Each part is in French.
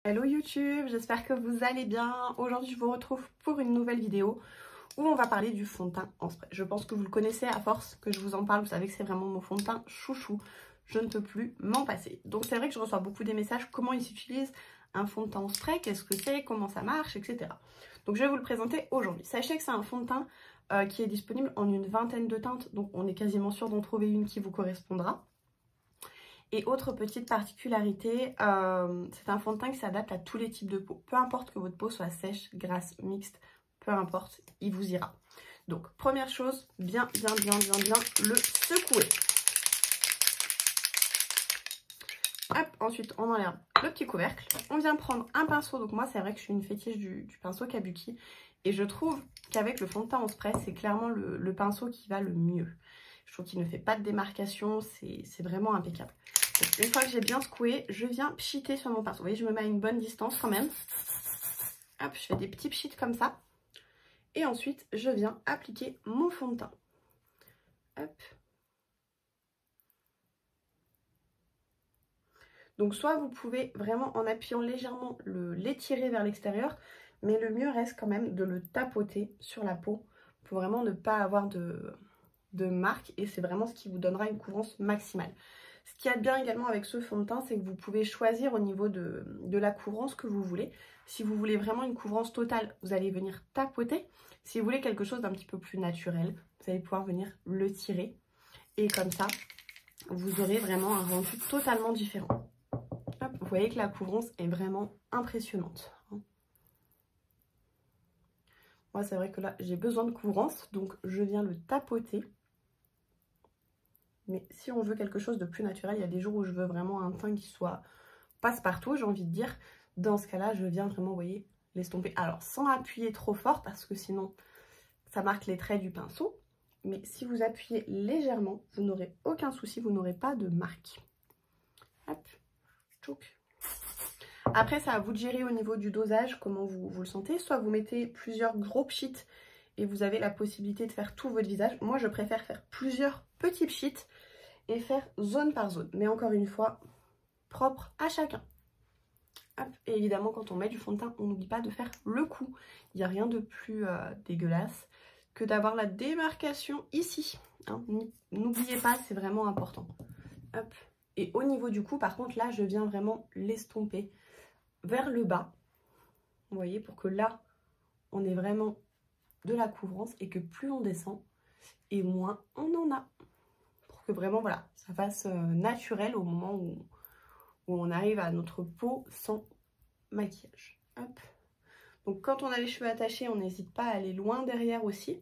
Hello YouTube, j'espère que vous allez bien. Aujourd'hui je vous retrouve pour une nouvelle vidéo où on va parler du fond de teint en spray. Je pense que vous le connaissez à force que je vous en parle, vous savez que c'est vraiment mon fond de teint chouchou. Je ne peux plus m'en passer. Donc c'est vrai que je reçois beaucoup des messages, comment il s'utilise un fond de teint en spray, qu'est-ce que c'est, comment ça marche, etc. Donc je vais vous le présenter aujourd'hui. Sachez que c'est un fond de teint qui est disponible en une vingtaine de teintes, donc on est quasiment sûr d'en trouver une qui vous correspondra. Et autre petite particularité, c'est un fond de teint qui s'adapte à tous les types de peau. Peu importe que votre peau soit sèche, grasse, mixte, peu importe, il vous ira. Donc première chose, bien le secouer. Hop, ensuite on enlève le petit couvercle. On vient prendre un pinceau, donc moi c'est vrai que je suis une fétiche du pinceau Kabuki. Et je trouve qu'avec le fond de teint en spray, c'est clairement le pinceau qui va le mieux. Je trouve qu'il ne fait pas de démarcation, c'est vraiment impeccable. Donc, une fois que j'ai bien secoué, je viens pchiter sur mon pinceau. Vous voyez, je me mets à une bonne distance quand même. Hop, je fais des petits pchits comme ça. Et ensuite, je viens appliquer mon fond de teint. Hop. Donc soit vous pouvez vraiment en appuyant légèrement l'étirer vers l'extérieur, mais le mieux reste quand même de le tapoter sur la peau pour vraiment ne pas avoir de marque, et c'est vraiment ce qui vous donnera une couvrance maximale. Ce qu'il y a de bien également avec ce fond de teint, c'est que vous pouvez choisir au niveau de la couvrance que vous voulez. Si vous voulez vraiment une couvrance totale, vous allez venir tapoter. Si vous voulez quelque chose d'un petit peu plus naturel, vous allez pouvoir venir le tirer. Et comme ça, vous aurez vraiment un rendu totalement différent. Hop, vous voyez que la couvrance est vraiment impressionnante. Moi, c'est vrai que là, j'ai besoin de couvrance, donc je viens le tapoter. Mais si on veut quelque chose de plus naturel, il y a des jours où je veux vraiment un teint qui soit passe-partout, j'ai envie de dire. Dans ce cas-là, je viens vraiment, vous voyez, l'estomper. Alors, sans appuyer trop fort, parce que sinon, ça marque les traits du pinceau. Mais si vous appuyez légèrement, vous n'aurez aucun souci, vous n'aurez pas de marque. Hop, tchouk. Après, c'est à vous de gérer au niveau du dosage, comment vous le sentez. Soit vous mettez plusieurs gros pchits et vous avez la possibilité de faire tout votre visage. Moi, je préfère faire plusieurs petits pchits et faire zone par zone. Mais encore une fois, propre à chacun. Hop. Et évidemment, quand on met du fond de teint, on n'oublie pas de faire le cou. Il n'y a rien de plus dégueulasse que d'avoir la démarcation ici. Hein. N'oubliez pas, c'est vraiment important. Hop. Et au niveau du cou, par contre, là, je viens vraiment l'estomper vers le bas. Vous voyez, pour que là, on ait vraiment de la couvrance et que plus on descend et moins on en a. Pour que vraiment, voilà, ça fasse naturel au moment où on arrive à notre peau sans maquillage. Hop. Donc quand on a les cheveux attachés, on n'hésite pas à aller loin derrière aussi,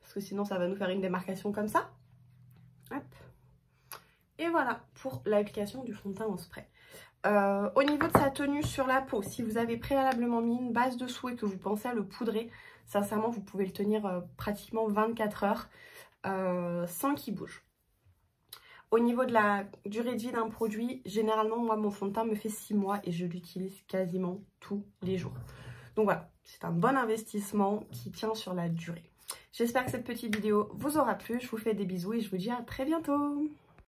parce que sinon ça va nous faire une démarcation comme ça. Hop. Et voilà pour l'application du fond de teint en spray. Au niveau de sa tenue sur la peau, si vous avez préalablement mis une base dessous et que vous pensez à le poudrer, sincèrement vous pouvez le tenir pratiquement 24 heures sans qu'il bouge. Au niveau de la durée de vie d'un produit, généralement moi mon fond de teint me fait 6 mois et je l'utilise quasiment tous les jours. Donc voilà, c'est un bon investissement qui tient sur la durée. J'espère que cette petite vidéo vous aura plu, je vous fais des bisous et je vous dis à très bientôt.